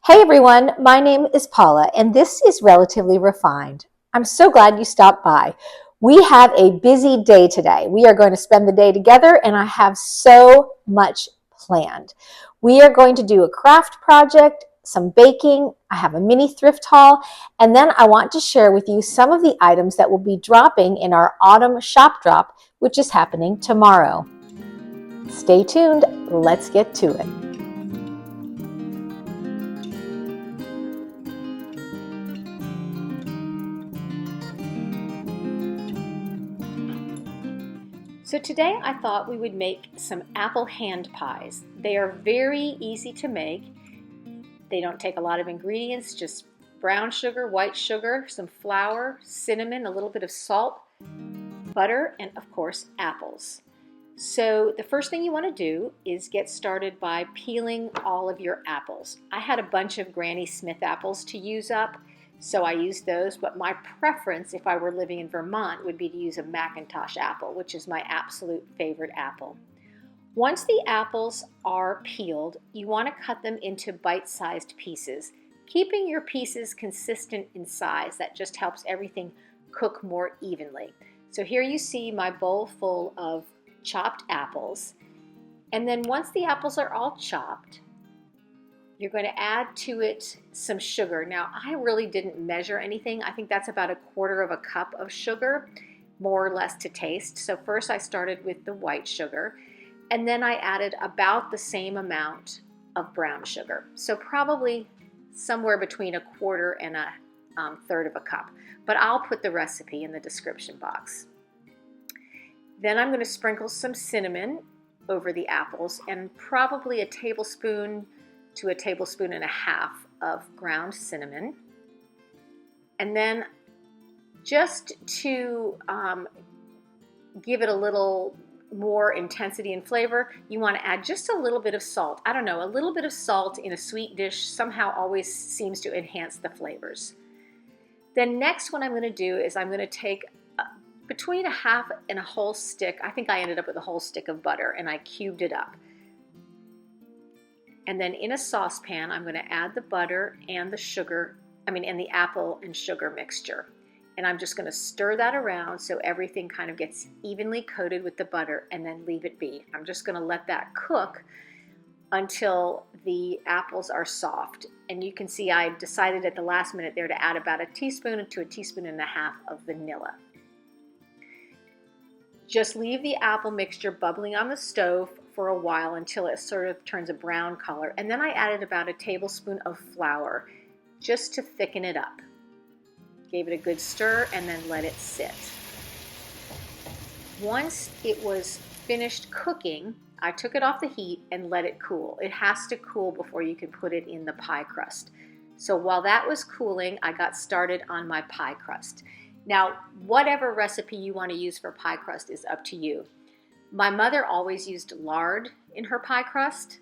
Hey everyone, my name is Paula and this is Relatively Refined. I'm so glad you stopped by. We have a busy day today. We are going to spend the day together and I have so much planned. We are going to do a craft project, some baking, I have a mini thrift haul, and then I want to share with you some of the items that will be dropping in our autumn shop drop, which is happening tomorrow. Stay tuned, let's get to it. So today I thought we would make some apple hand pies. They are very easy to make. They don't take a lot of ingredients, just brown sugar, white sugar, some flour, cinnamon, a little bit of salt, butter, and of course apples. So the first thing you want to do is get started by peeling all of your apples. I had a bunch of Granny Smith apples to use up, so I used those, but my preference if I were living in Vermont would be to use a Macintosh apple, which is my absolute favorite apple. Once the apples are peeled, you want to cut them into bite-sized pieces, keeping your pieces consistent in size. That just helps everything cook more evenly. So here you see my bowl full of chopped apples, and then once the apples are all chopped, you're going to add to it some sugar. Now, I really didn't measure anything. I think that's about 1/4 cup of sugar, more or less to taste. So first I started with the white sugar, and then I added about the same amount of brown sugar. So probably somewhere between 1/4 and 1/3 cup. But I'll put the recipe in the description box. Then I'm going to sprinkle some cinnamon over the apples and probably a tablespoon to 1.5 tablespoons of ground cinnamon. And then just to give it a little more intensity and flavor, you want to add just a little bit of salt. I don't know, a little bit of salt in a sweet dish somehow always seems to enhance the flavors. Then next what I'm going to do is I'm going to take between 1/2 and a whole stick. I think I ended up with a whole stick of butter and I cubed it up. And then in a saucepan, I'm going to add the butter and the sugar, and the apple and sugar mixture. And I'm just going to stir that around so everything kind of gets evenly coated with the butter and then leave it be. I'm just going to let that cook until the apples are soft. And you can see I decided at the last minute there to add about 1 teaspoon to 1.5 teaspoons of vanilla. Just leave the apple mixture bubbling on the stove for a while until it sort of turns a brown color. And then I added about 1 tablespoon of flour just to thicken it up. Gave it a good stir and then let it sit. Once it was finished cooking, I took it off the heat and let it cool. It has to cool before you can put it in the pie crust. So while that was cooling, I got started on my pie crust. Now, whatever recipe you want to use for pie crust is up to you. My mother always used lard in her pie crust.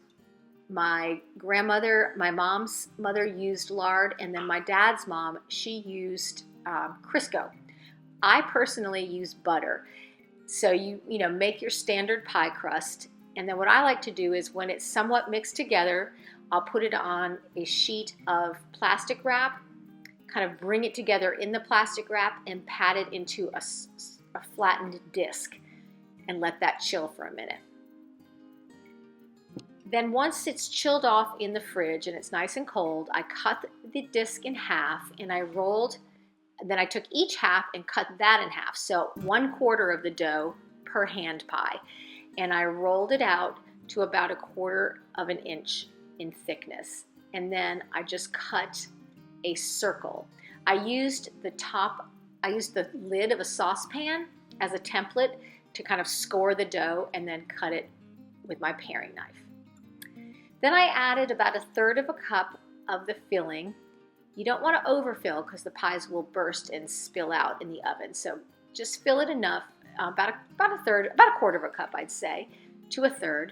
My grandmother, my mom's mother used lard, and then my dad's mom, she used Crisco. I personally use butter. So you make your standard pie crust, and then what I like to do is when it's somewhat mixed together, I'll put it on a sheet of plastic wrap, kind of bring it together in the plastic wrap and pat it into a flattened disc and let that chill for a minute. Then once it's chilled off in the fridge and it's nice and cold, I cut the disc in half and then I took each half and cut that in half. So 1/4 of the dough per hand pie. And I rolled it out to about 1/4 inch in thickness. And then I just cut a circle. I used the lid of a saucepan as a template to kind of score the dough and then cut it with my paring knife. Then I added about 1/3 cup of the filling. You don't want to overfill because the pies will burst and spill out in the oven. So just fill it enough, about 1/4 cup, I'd say, to 1/3,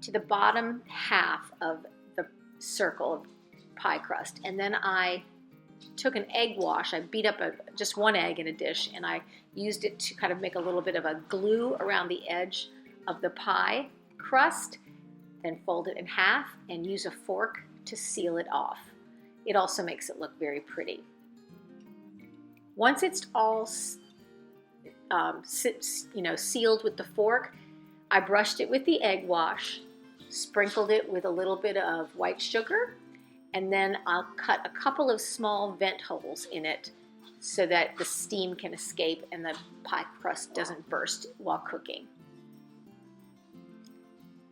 to the bottom half of the circle of pie crust. And then I took an egg wash. I beat up just 1 egg in a dish, and I used it to kind of make a little bit of a glue around the edge of the pie crust. Then fold it in half and use a fork to seal it off. It also makes it look very pretty. Once it's all sealed with the fork, I brushed it with the egg wash, sprinkled it with a little bit of white sugar, and then I'll cut a couple of small vent holes in it so that the steam can escape and the pie crust doesn't burst while cooking.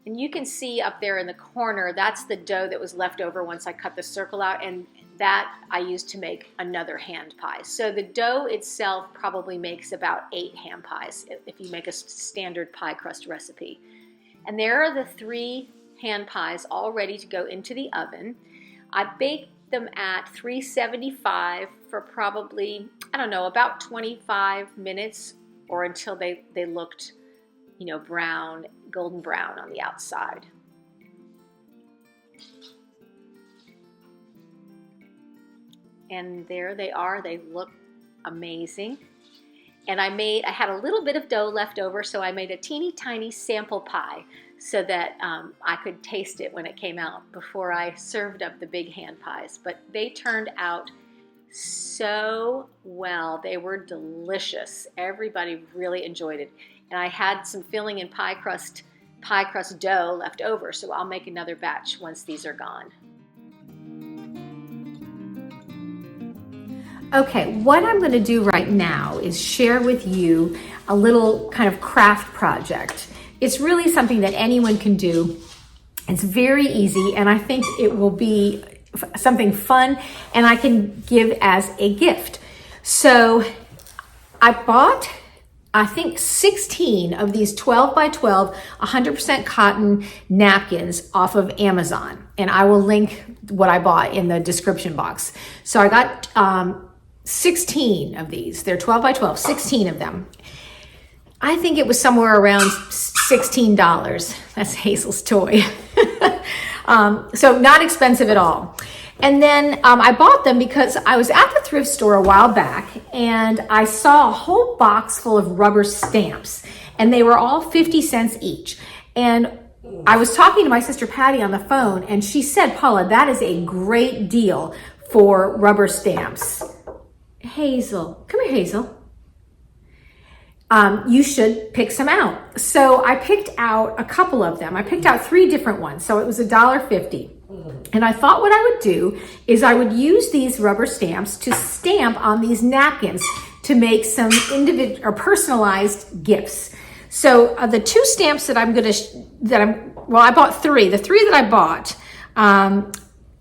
And you can see up there in the corner, that's the dough that was left over once I cut the circle out, and that I used to make another hand pie. So the dough itself probably makes about 8 ham pies if you make a standard pie crust recipe. And there are the 3 hand pies all ready to go into the oven. I baked them at 375 for probably, I don't know, about 25 minutes, or until they looked, brown, golden brown on the outside. And there they are. They look amazing. And I had a little bit of dough left over, so I made a teeny tiny sample pie so that I could taste it when it came out before I served up the big hand pies. But they turned out so well. They were delicious. Everybody really enjoyed it. And I had some filling and pie crust dough left over, so I'll make another batch once these are gone. Okay, what I'm going to do right now is share with you a little kind of craft project. It's really something that anyone can do. It's very easy, and I think it will be something fun and I can give as a gift. So I bought, I think, 16 of these 12 by 12, 100% cotton napkins off of Amazon. And I will link what I bought in the description box. So I got 16 of these. They're 12 by 12, 16 of them. I think it was somewhere around $16. That's Hazel's toy. So not expensive at all. And then I bought them because I was at the thrift store a while back and I saw a whole box full of rubber stamps, and they were all 50 cents each. And I was talking to my sister Patty on the phone, and she said, "Paula, that is a great deal for rubber stamps." Hazel, come here, Hazel. You should pick some out. So I picked out a couple of them. I picked out 3 different ones. So it was $1.50. And I thought what I would do is I would use these rubber stamps to stamp on these napkins to make some individual or personalized gifts. So the 2 stamps that I bought 3. The 3 that I bought,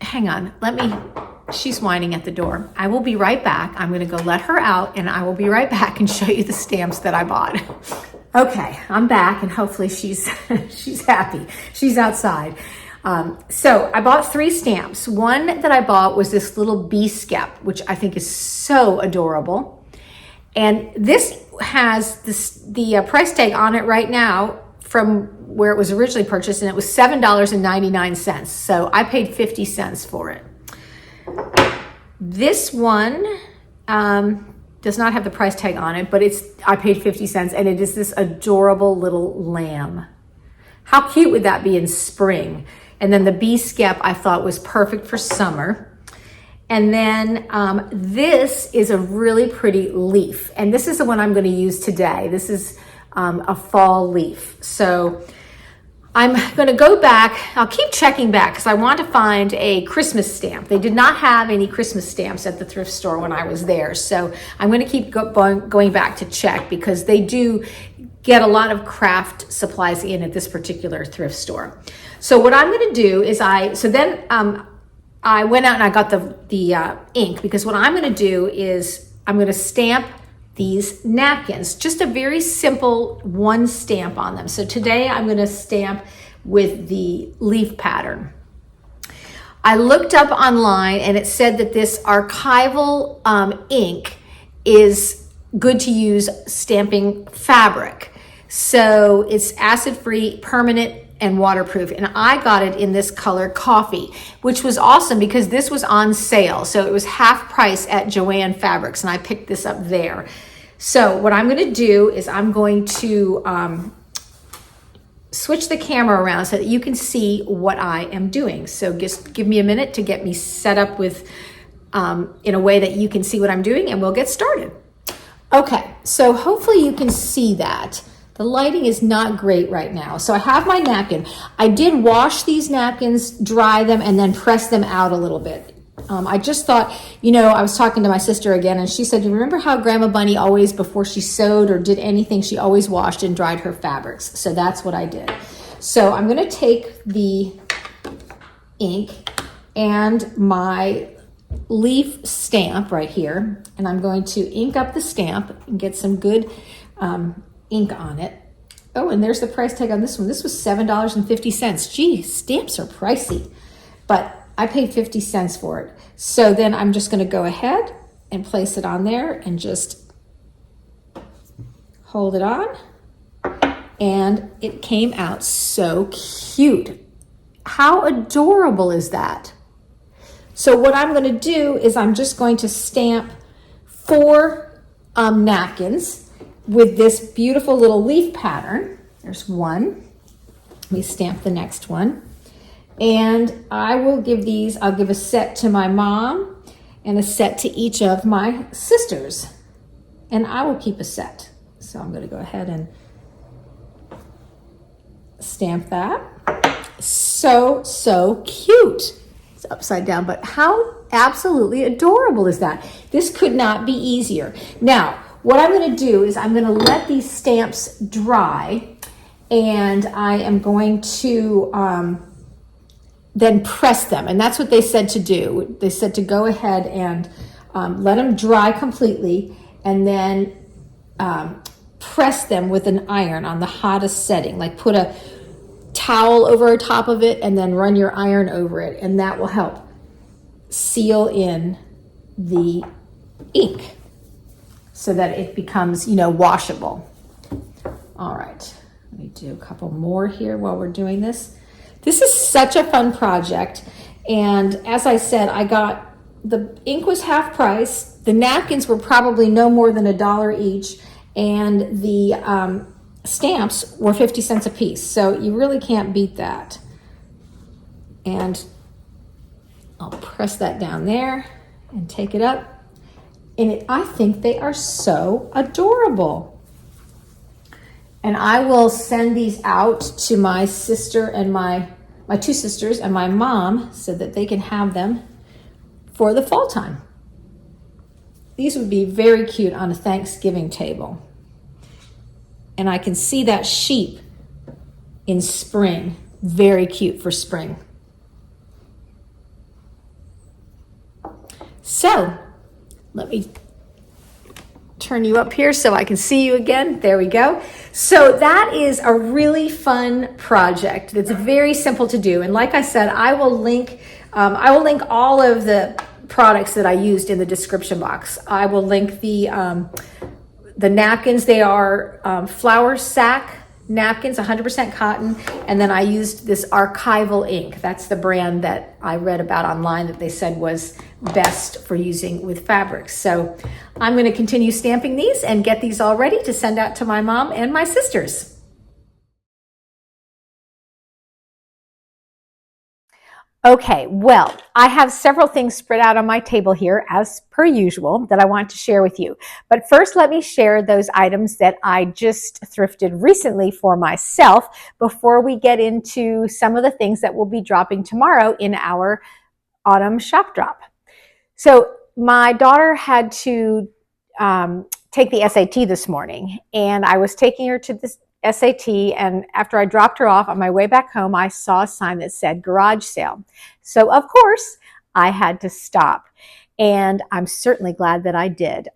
hang on, she's whining at the door. I will be right back. I'm going to go let her out, and I will be right back and show you the stamps that I bought. Okay, I'm back, and hopefully she's happy. She's outside. So I bought 3 stamps. One that I bought was this little bee skep, which I think is so adorable. And this has the price tag on it right now from where it was originally purchased, and it was $7.99. So I paid 50 cents for it. This one does not have the price tag on it, but I paid 50 cents, and it is this adorable little lamb. How cute would that be in spring? And then the bee skep I thought was perfect for summer. And then this is a really pretty leaf, and this is the one I'm going to use today. This is a fall leaf. So I'm going to go back. I'll keep checking back because I want to find a Christmas stamp. They did not have any Christmas stamps at the thrift store when I was there. So I'm going to keep going back to check because they do get a lot of craft supplies in at this particular thrift store. So what I'm going to do is I went out and I got the ink, because what I'm going to do is I'm going to stamp these napkins, just a very simple 1 stamp on them. So today I'm going to stamp with the leaf pattern. I looked up online and it said that this archival ink is good to use stamping fabric. So it's acid-free, permanent, and waterproof. And I got it in this color coffee, which was awesome because this was on sale. So it was half price at Joann Fabrics, and I picked this up there. So what I'm going to do is I'm going to switch the camera around so that you can see what I am doing. So just give me a minute to get me set up with in a way that you can see what I'm doing, and we'll get started. Okay, so hopefully you can see that. The lighting is not great right now. So I have my napkin. I did wash these napkins, dry them, and then press them out a little bit. I just thought, I was talking to my sister again, and she said, you remember how Grandma Bunny always, before she sewed or did anything, she always washed and dried her fabrics. So that's what I did. So I'm going to take the ink and my leaf stamp right here, and I'm going to ink up the stamp and get some good ink on it. Oh, and there's the price tag on this one. This was $7.50. Gee, stamps are pricey, but I paid 50 cents for it. So then I'm just going to go ahead and place it on there and just hold it on. And it came out so cute. How adorable is that? So what I'm going to do is I'm just going to stamp 4 napkins with this beautiful little leaf pattern. There's one. Let me stamp the next one. And I will give these, I'll give a set to my mom and a set to each of my sisters. And I will keep a set. So I'm going to go ahead and stamp that. So cute. It's upside down, but how absolutely adorable is that? This could not be easier. Now, what I'm going to do is I'm going to let these stamps dry, and I am going to then press them. And that's what they said to do. They said to go ahead and let them dry completely, and then press them with an iron on the hottest setting. Like put a towel over top of it and then run your iron over it, and that will help seal in the ink so that it becomes, washable. All right, let me do a couple more here while we're doing this. This is such a fun project, and as I said, the ink was half price, the napkins were probably no more than $1 each, and the stamps were 50 cents a piece, so you really can't beat that. And I'll press that down there and take it up, and I think they are so adorable. And I will send these out to my sister and my 2 sisters and my mom so that they can have them for the fall time. These would be very cute on a Thanksgiving table. And I can see that sheep in spring. Very cute for spring. So, let me turn you up here so I can see you again. There we go. So that is a really fun project that's very simple to do. And like I said, I will link all of the products that I used in the description box. I will link the napkins. They are flour sack napkins, 100% cotton. And then I used this archival ink. That's the brand that I read about online that they said was best for using with fabrics. So I'm going to continue stamping these and get these all ready to send out to my mom and my sisters. Okay, well, I have several things spread out on my table here, as per usual, that I want to share with you. But first, let me share those items that I just thrifted recently for myself before we get into some of the things that will be dropping tomorrow in our autumn shop drop. So my daughter had to take the SAT this morning, and I was taking her to this SAT, and after I dropped her off on my way back home, I saw a sign that said garage sale. So of course, I had to stop, and I'm certainly glad that I did.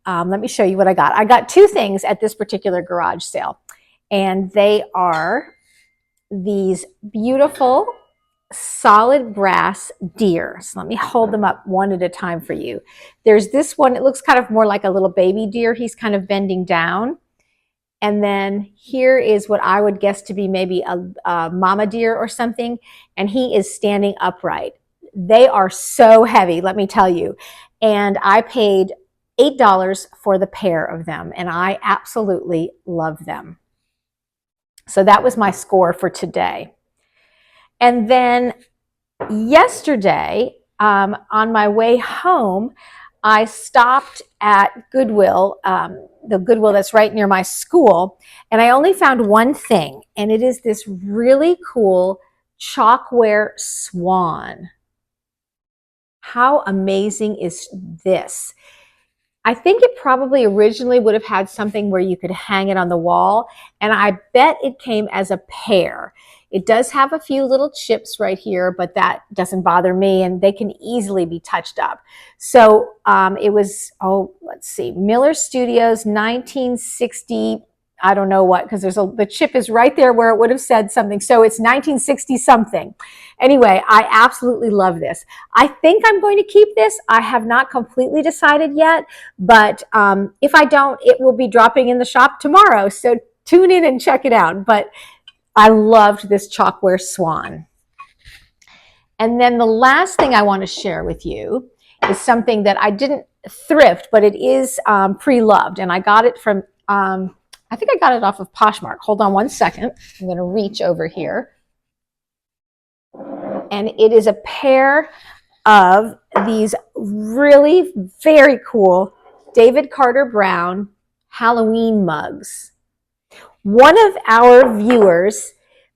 Let me show you what I got. I got 2 things at this particular garage sale, and they are these beautiful solid brass deer. So let me hold them up one at a time for you. There's this one, it looks kind of more like a little baby deer. He's kind of bending down. And then here is what I would guess to be maybe a mama deer or something. And he is standing upright. They are so heavy, let me tell you. And I paid $8 for the pair of them. And I absolutely love them. So that was my score for today. And then yesterday, on my way home, I stopped at Goodwill, the Goodwill that's right near my school, and I only found one thing, and it is this really cool chalkware swan. How amazing is this? I think it probably originally would have had something where you could hang it on the wall, and I bet it came as a pair. It does have a few little chips right here, but that doesn't bother me, and they can easily be touched up. So it was, let's see, Miller Studios, 1960, I don't know what, because the chip is right there where it would have said something. So it's 1960 something. Anyway, I absolutely love this. I think I'm going to keep this. I have not completely decided yet, but if I don't, it will be dropping in the shop tomorrow. So tune in and check it out. But I loved this chalkware swan. And then the last thing I want to share with you is something that I didn't thrift, but it is pre-loved. And I got it from, I think I got it off of Poshmark. Hold on one second. I'm going to reach over here. And it is a pair of these really very cool David Carter Brown Halloween mugs. One of our viewers,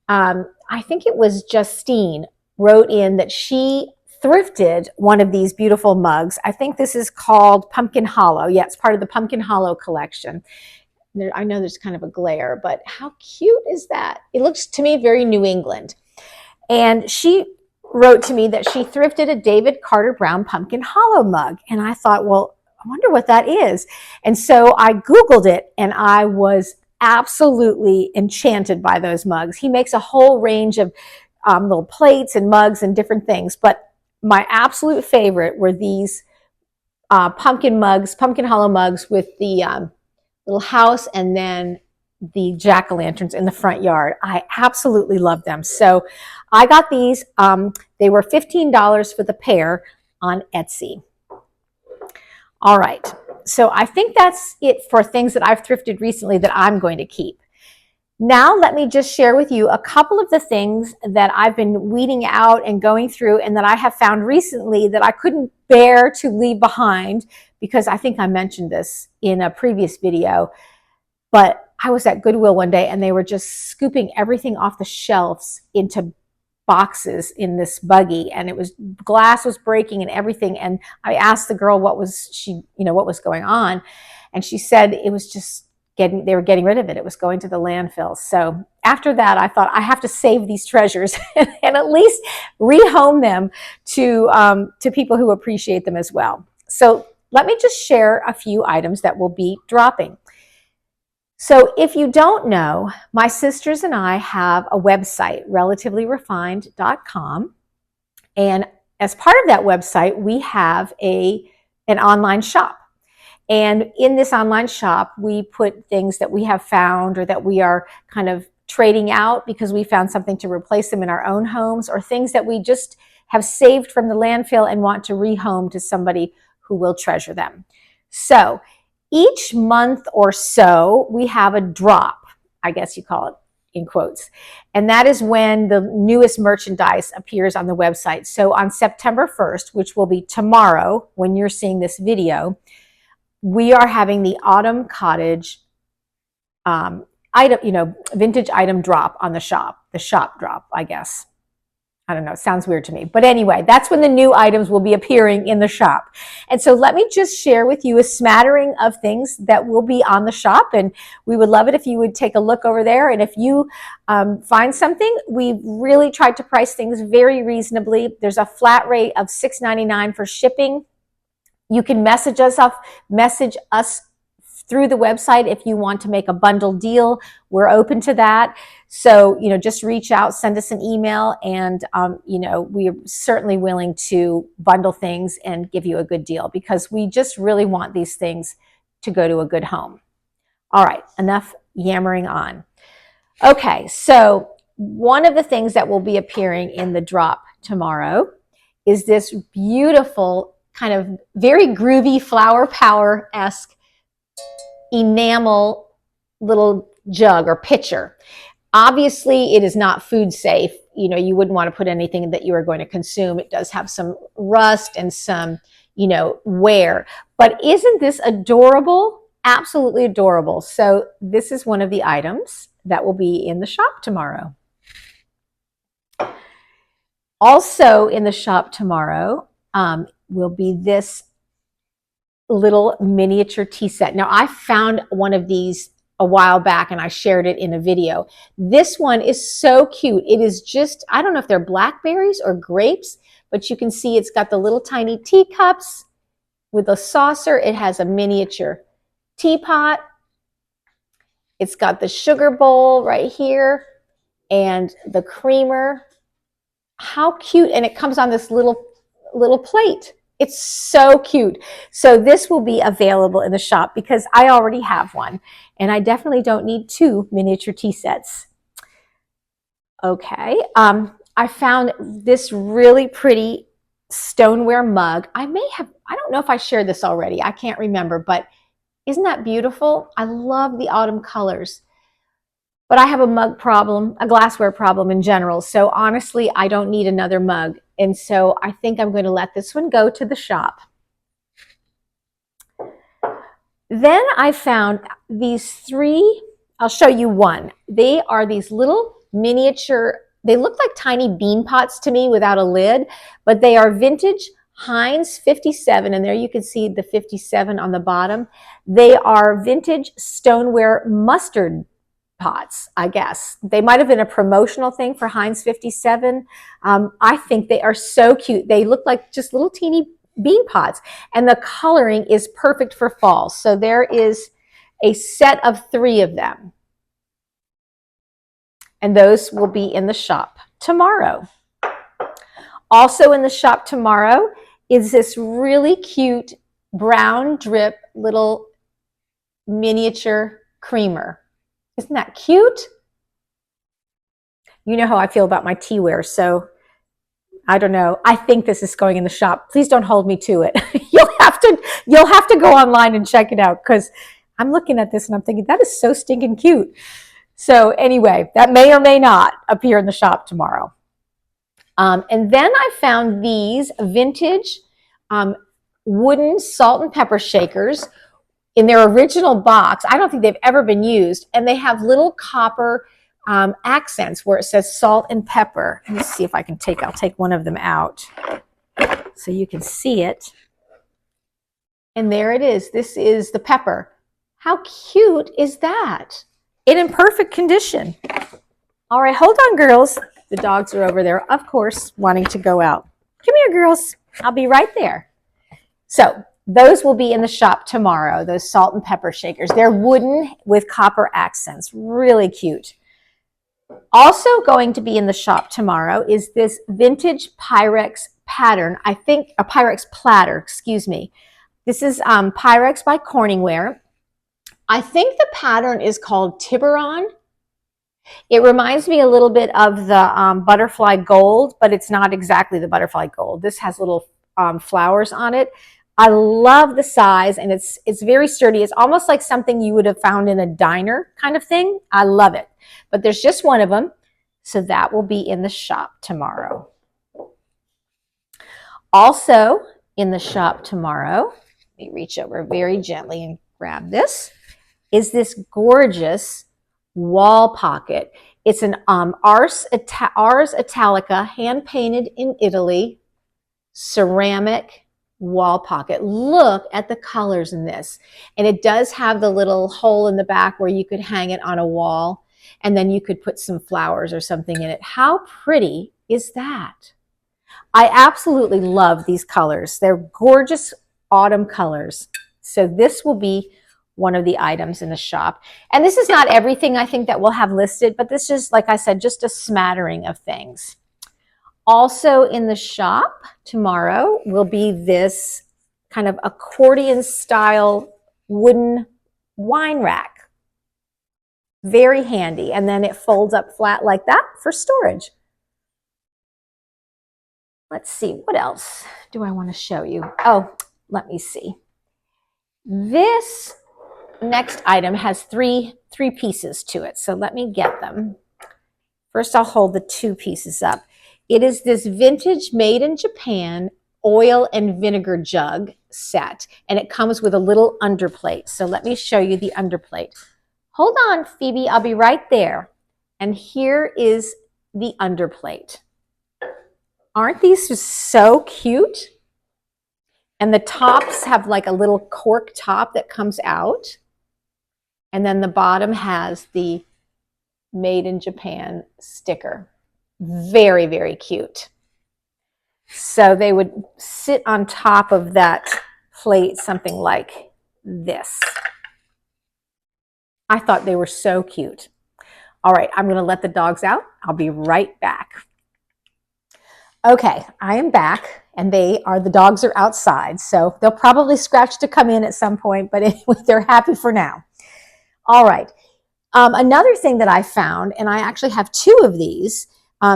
I think it was Justine, wrote in that she thrifted one of these beautiful mugs. I think this is called Pumpkin Hollow. Yeah, it's part of the Pumpkin Hollow collection. I know there's kind of a glare, but how cute is that? It looks to me very New England. And she wrote to me that she thrifted a David Carter Brown Pumpkin Hollow mug. And I thought, well, I wonder what that is. And so I Googled it, and I was absolutely enchanted by those mugs. He makes a whole range of little plates and mugs and different things. But my absolute favorite were these pumpkin mugs, Pumpkin Hollow mugs with the little house and then the jack-o'-lanterns in the front yard. I absolutely love them. So I got these. They were $15 for the pair on Etsy. All right. So I think that's it for things that I've thrifted recently that I'm going to keep. Now let me just share with you a couple of the things that I've been weeding out and going through and that I have found recently that I couldn't bear to leave behind, because I think I mentioned this in a previous video. But I was at Goodwill one day and they were just scooping everything off the shelves into boxes in this buggy, and it was glass was breaking and everything. And I asked the girl what was going on, and she said it was just they were getting rid of it. It was going to the landfill. So after that, I thought I have to save these treasures and at least rehome them to people who appreciate them as well. So let me just share a few items that will be dropping. So if you don't know, my sisters and I have a website, relativelyrefined.com. And as part of that website, we have an online shop. And in this online shop, we put things that we have found or that we are kind of trading out because we found something to replace them in our own homes, or things that we just have saved from the landfill and want to rehome to somebody who will treasure them. So each month or so, we have a drop, I guess you call it, in quotes. And that is when the newest merchandise appears on the website. So on September 1st, which will be tomorrow when you're seeing this video, we are having the Autumn Cottage vintage item drop on the shop drop, I guess. I don't know, it sounds weird to me. But anyway, that's when the new items will be appearing in the shop. And so let me just share with you a smattering of things that will be on the shop. And we would love it if you would take a look over there. And if you find something, we've really tried to price things very reasonably. There's a flat rate of $6.99 for shipping. You can message us through the website if you want to make a bundle deal. We're open to that. So, just reach out, send us an email, and, we're certainly willing to bundle things and give you a good deal, because we just really want these things to go to a good home. All right, enough yammering on. Okay, so one of the things that will be appearing in the drop tomorrow is this beautiful kind of very groovy Flower Power-esque enamel little jug or pitcher. Obviously, it is not food safe. You know, you wouldn't want to put anything that you are going to consume. It does have some rust and some, you know, wear. But isn't this adorable? Absolutely adorable. So this is one of the items that will be in the shop tomorrow. Also in the shop tomorrow will be this little miniature tea set. Now, I found one of these a while back and I shared it in a video. This one is so cute. It is just, I don't know if they're blackberries or grapes, but you can see it's got the little tiny teacups with a saucer. It has a miniature teapot. It's got the sugar bowl right here and the creamer. How cute. And it comes on this little plate. It's so cute. So this will be available in the shop because I already have one and I definitely don't need 2 miniature tea sets. Okay. I found this really pretty stoneware mug. I don't know if I shared this already. I can't remember, but isn't that beautiful? I love the autumn colors. But I have a mug problem, a glassware problem in general. So honestly, I don't need another mug. And so I think I'm going to let this one go to the shop. Then I found these 3, I'll show you one. They are these little miniature, they look like tiny bean pots to me without a lid, but they are vintage Heinz 57. And there you can see the 57 on the bottom. They are vintage stoneware mustard pots, I guess. They might have been a promotional thing for Heinz 57. I think they are so cute. They look like just little teeny bean pots, and the coloring is perfect for fall. So there is a set of 3 of them, and those will be in the shop tomorrow. Also in the shop tomorrow is this really cute brown drip little miniature creamer. Isn't that cute? You know how I feel about my teaware, so I don't know. I think this is going in the shop. Please don't hold me to it. You'll have to go online and check it out because I'm looking at this and I'm thinking that is so stinking cute. So anyway, that may or may not appear in the shop tomorrow. And then I found these vintage wooden salt and pepper shakers in their original box. I don't think they've ever been used, and they have little copper accents where it says salt and pepper. Let me see if I can I'll take one of them out so you can see it. And there it is. This is the pepper. How cute is that? In perfect condition. All right, hold on, girls. The dogs are over there, of course, wanting to go out. Come here, girls. I'll be right there. So those will be in the shop tomorrow, those salt and pepper shakers. They're wooden with copper accents. Really cute. Also going to be in the shop tomorrow is this vintage Pyrex pattern. I think a Pyrex platter, excuse me. This is Pyrex by Corningware. I think the pattern is called Tiburon. It reminds me a little bit of the butterfly gold, but it's not exactly the butterfly gold. This has little flowers on it. I love the size, and it's very sturdy. It's almost like something you would have found in a diner kind of thing. I love it. But there's just one of them, so that will be in the shop tomorrow. Also in the shop tomorrow, let me reach over very gently and grab this, is this gorgeous wall pocket. It's an Ars Italica, hand-painted in Italy, ceramic wall pocket. Look at the colors in this. And it does have the little hole in the back where you could hang it on a wall, and then you could put some flowers or something in it. How pretty is that? I absolutely love these colors. They're gorgeous autumn colors. So this will be one of the items in the shop. And this is not everything I think that we'll have listed, but this is, like I said, just a smattering of things. Also in the shop tomorrow will be this kind of accordion style wooden wine rack. Very handy. And then it folds up flat like that for storage. Let's see, what else do I want to show you? Oh, let me see. This next item has three pieces to it. So let me get them. First, I'll hold the two pieces up. It is this vintage made in Japan oil and vinegar jug set, and it comes with a little underplate. So let me show you the underplate. Hold on, Phoebe, I'll be right there. And here is the underplate. Aren't these just so cute? And the tops have like a little cork top that comes out. And then the bottom has the Made in Japan sticker. Very, very cute. So they would sit on top of that plate, something like this. I thought they were so cute. All right, I'm going to let the dogs out. I'll be right back. Okay, I am back, and the dogs are outside, so they'll probably scratch to come in at some point, but anyway, they're happy for now. All right. Another thing that I found, and I actually have two of these,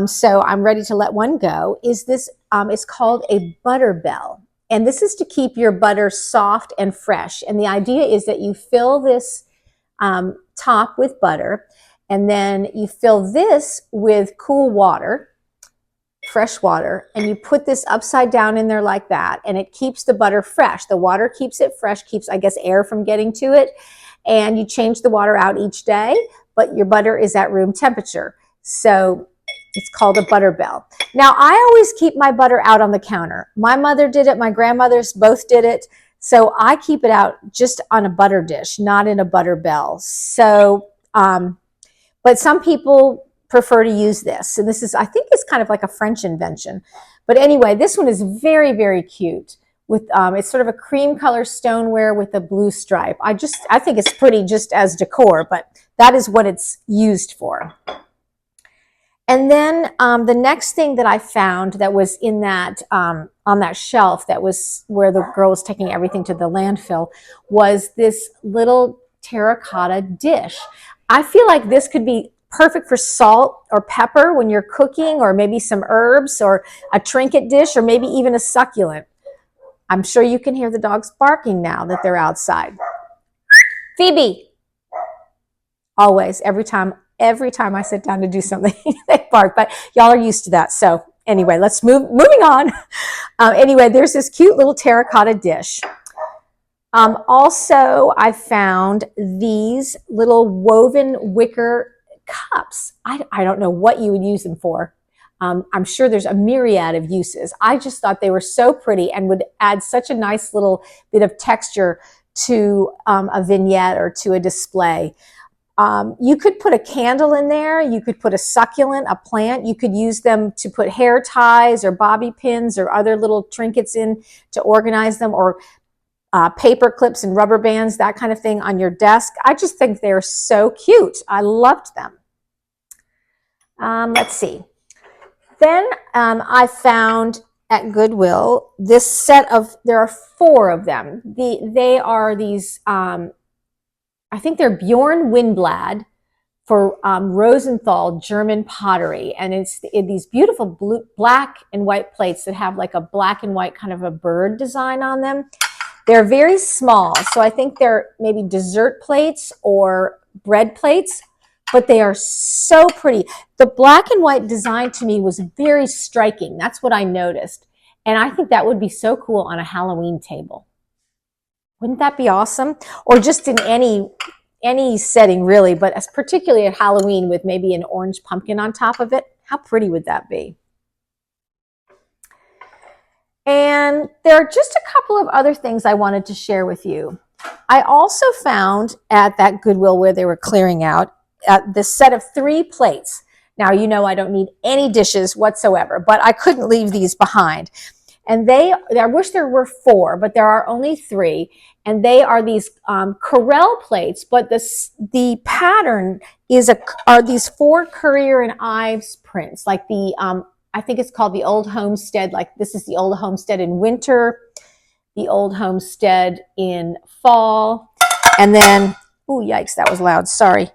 so I'm ready to let one go, is this, it's called a butter bell. And this is to keep your butter soft and fresh. And the idea is that you fill this top with butter, and then you fill this with cool water, fresh water, and you put this upside down in there like that, and it keeps the butter fresh. The water keeps it fresh, keeps, I guess, air from getting to it. And you change the water out each day, but your butter is at room temperature. So it's called a butter bell. Now, I always keep my butter out on the counter. My mother did it. My grandmothers both did it. So I keep it out just on a butter dish, not in a butter bell. So, but some people prefer to use this. And this is, I think it's kind of like a French invention. But anyway, this one is very, very cute. With it's sort of a cream color stoneware with a blue stripe. I think it's pretty just as decor, but that is what it's used for. And then the next thing that I found that was in that on that shelf, that was where the girl was taking everything to the landfill, was this little terracotta dish. I feel like this could be perfect for salt or pepper when you're cooking, or maybe some herbs, or a trinket dish, or maybe even a succulent. I'm sure you can hear the dogs barking now that they're outside. Phoebe. Always, every time I sit down to do something, they bark, but y'all are used to that. So anyway, let's moving on. Anyway, there's this cute little terracotta dish. Also, I found these little woven wicker cups. I don't know what you would use them for. I'm sure there's a myriad of uses. I just thought they were so pretty and would add such a nice little bit of texture to a vignette or to a display. You could put a candle in there. You could put a succulent, a plant. You could use them to put hair ties or bobby pins or other little trinkets in to organize them, or paper clips and rubber bands, that kind of thing on your desk. I just think they're so cute. I loved them. Let's see. Then I found at Goodwill this set of, there are 4 of them. They are these, I think they're Bjorn Windblad for Rosenthal German pottery. And it's these beautiful black and white plates that have like a black and white kind of a bird design on them. They're very small. So I think they're maybe dessert plates or bread plates, but they are so pretty. The black and white design to me was very striking. That's what I noticed. And I think that would be so cool on a Halloween table. Wouldn't that be awesome? Or just in any setting really, but particularly at Halloween with maybe an orange pumpkin on top of it. How pretty would that be? And there are just a couple of other things I wanted to share with you. I also found at that Goodwill where they were clearing out this set of 3 plates. Now, you know I don't need any dishes whatsoever, but I couldn't leave these behind. And I wish there were 4, but there are only 3. And they are these Corelle plates, but the pattern are these 4 Currier and Ives prints, like I think it's called the Old Homestead. Like this is the Old Homestead in winter, the Old Homestead in fall, and then, oh yikes, that was loud, sorry.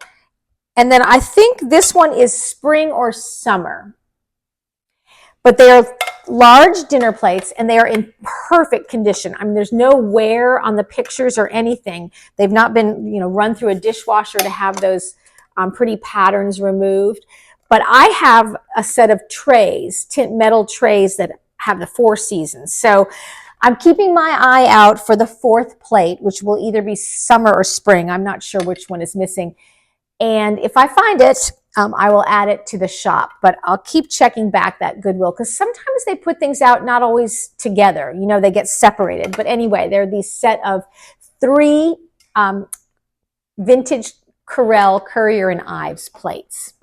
And then I think this one is spring or summer. But they are large dinner plates, and they are in perfect condition. I mean, there's no wear on the pictures or anything. They've not been, run through a dishwasher to have those pretty patterns removed. But I have a set of trays, metal trays that have the 4 seasons. So I'm keeping my eye out for the 4th plate, which will either be summer or spring. I'm not sure which one is missing. And if I find it, I will add it to the shop. But I'll keep checking back that Goodwill, because sometimes they put things out not always together. You know, they get separated. But anyway, they're these set of 3 vintage Corel, Currier, and Ives plates.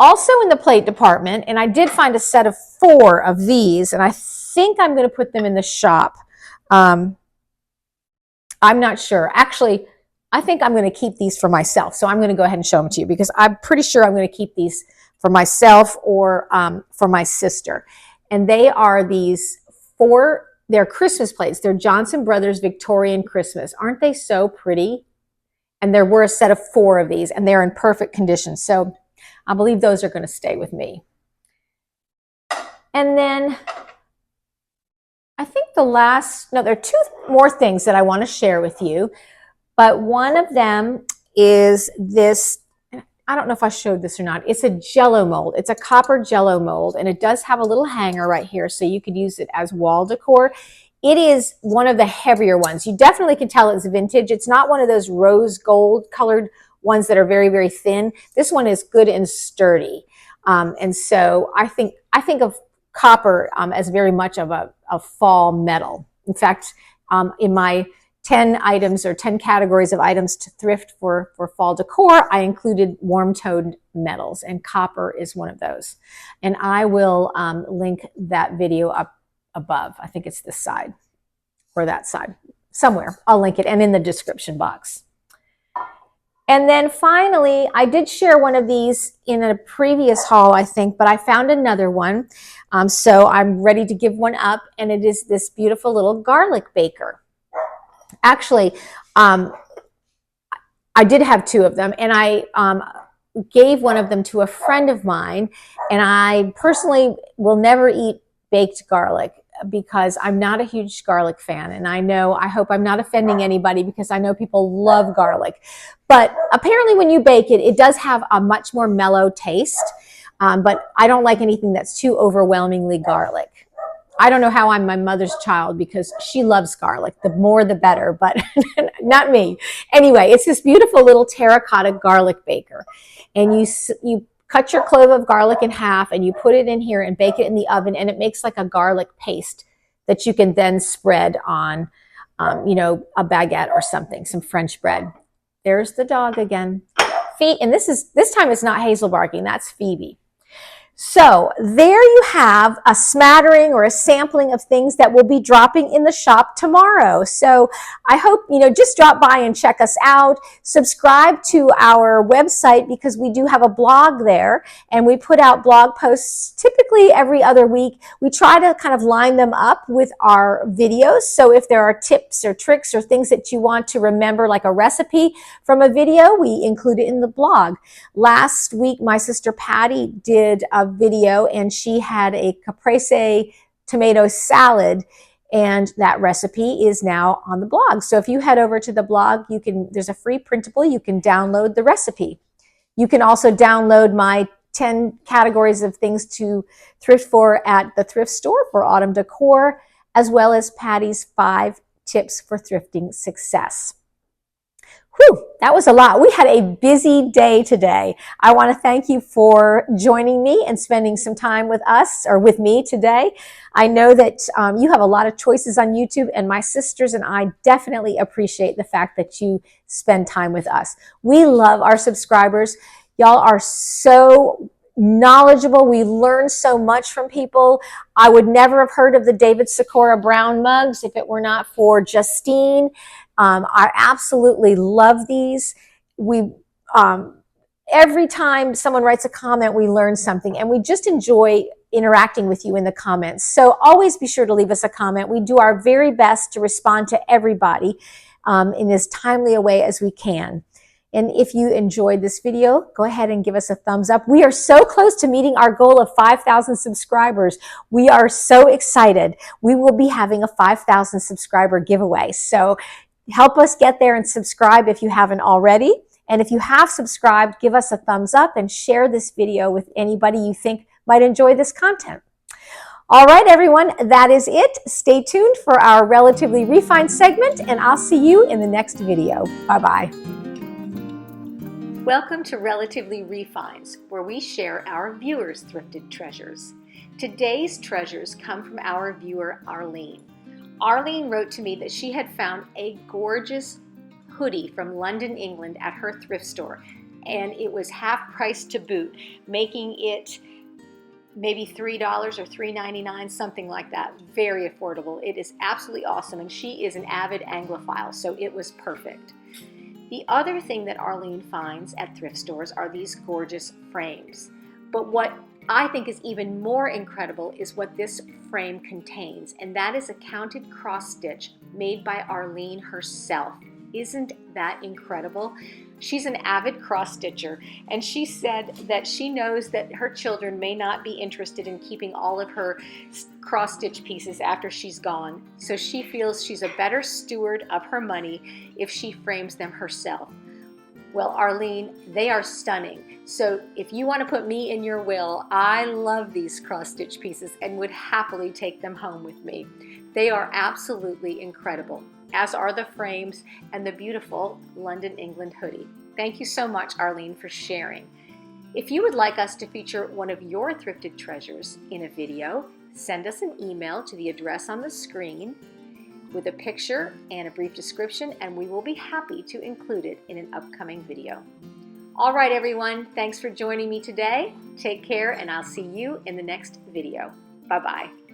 Also in the plate department, and I did find a set of 4 of these, and I think I'm going to put them in the shop. I'm not sure. Actually, I think I'm going to keep these for myself. So I'm going to go ahead and show them to you, because I'm pretty sure I'm going to keep these for myself or for my sister. And they are these 4, they're Christmas plates. They're Johnson Brothers Victorian Christmas. Aren't they so pretty? And there were a set of 4 of these, and they're in perfect condition. So I believe those are going to stay with me. And then I think there are 2 more things that I want to share with you. But one of them is this, I don't know if I showed this or not. It's a Jello mold. It's a copper Jello mold, and it does have a little hanger right here, so you could use it as wall decor. It is one of the heavier ones. You definitely can tell it's vintage. It's not one of those rose gold colored ones that are very, very thin. This one is good and sturdy. And so I think of copper as very much of a fall metal. In fact, in my 10 items or 10 categories of items to thrift for fall decor, I included warm-toned metals, and copper is one of those. And I will link that video up above. I think it's this side or that side. Somewhere. I'll link it, and in the description box. And then finally, I did share one of these in a previous haul, I think, but I found another one. So I'm ready to give one up, and it is this beautiful little garlic baker. Actually, I did have 2 of them, and I gave one of them to a friend of mine, and I personally will never eat baked garlic because I'm not a huge garlic fan. And I hope I'm not offending anybody, because I know people love garlic. But apparently when you bake it, it does have a much more mellow taste. But I don't like anything that's too overwhelmingly garlic. I don't know how I'm my mother's child, because she loves garlic. The more the better, but not me. Anyway, it's this beautiful little terracotta garlic baker. And you cut your clove of garlic in half, and you put it in here and bake it in the oven, and it makes like a garlic paste that you can then spread on, a baguette or something, some French bread. There's the dog again. And this time it's not Hazel barking, that's Phoebe. So there you have a smattering or a sampling of things that will be dropping in the shop tomorrow. So I hope, just drop by and check us out. Subscribe to our website, because we do have a blog there, and we put out blog posts typically every other week. We try to kind of line them up with our videos. So if there are tips or tricks or things that you want to remember, like a recipe from a video, we include it in the blog. Last week, my sister Patty did a video, and she had a caprese tomato salad, and that recipe is now on the blog. So if you head over to the blog, there's a free printable, you can download the recipe. You can also download my 10 categories of things to thrift for at the thrift store for autumn decor, as well as Patty's 5 tips for thrifting success. Whew, that was a lot. We had a busy day today. I want to thank you for joining me and spending some time with us, or with me today. I know that you have a lot of choices on YouTube, and my sisters and I definitely appreciate the fact that you spend time with us. We love our subscribers. Y'all are so knowledgeable. We learn so much from people. I would never have heard of the David Sikora brown mugs if it were not for Justine. I absolutely love these. Every time someone writes a comment, we learn something, and we just enjoy interacting with you in the comments. So always be sure to leave us a comment. We do our very best to respond to everybody in as timely a way as we can. And if you enjoyed this video, go ahead and give us a thumbs up. We are so close to meeting our goal of 5,000 subscribers. We are so excited. We will be having a 5,000 subscriber giveaway. So help us get there and subscribe if you haven't already. And if you have subscribed, give us a thumbs up and share this video with anybody you think might enjoy this content. All right, everyone, that is it. Stay tuned for our Relatively Refined segment, and I'll see you in the next video. Bye-bye. Welcome to Relatively Refined, where we share our viewers' thrifted treasures. Today's treasures come from our viewer, Arlene. Arlene wrote to me that she had found a gorgeous hoodie from London, England at her thrift store, and it was half price to boot, making it maybe $3 or $3.99, something like that. Very affordable. It is absolutely awesome, and she is an avid Anglophile, so it was perfect. The other thing that Arlene finds at thrift stores are these gorgeous frames. But what I think is even more incredible is what this frame contains, and that is a counted cross stitch made by Arlene herself. Isn't that incredible? She's an avid cross stitcher, and she said that she knows that her children may not be interested in keeping all of her cross stitch pieces after she's gone, so she feels she's a better steward of her money if she frames them herself. Well, Arlene, they are stunning. So if you want to put me in your will, I love these cross stitch pieces and would happily take them home with me. They are absolutely incredible, as are the frames and the beautiful London, England hoodie. Thank you so much, Arlene, for sharing. If you would like us to feature one of your thrifted treasures in a video, send us an email to the address on the screen with a picture and a brief description, and we will be happy to include it in an upcoming video. All right, everyone, thanks for joining me today. Take care, and I'll see you in the next video. Bye-bye.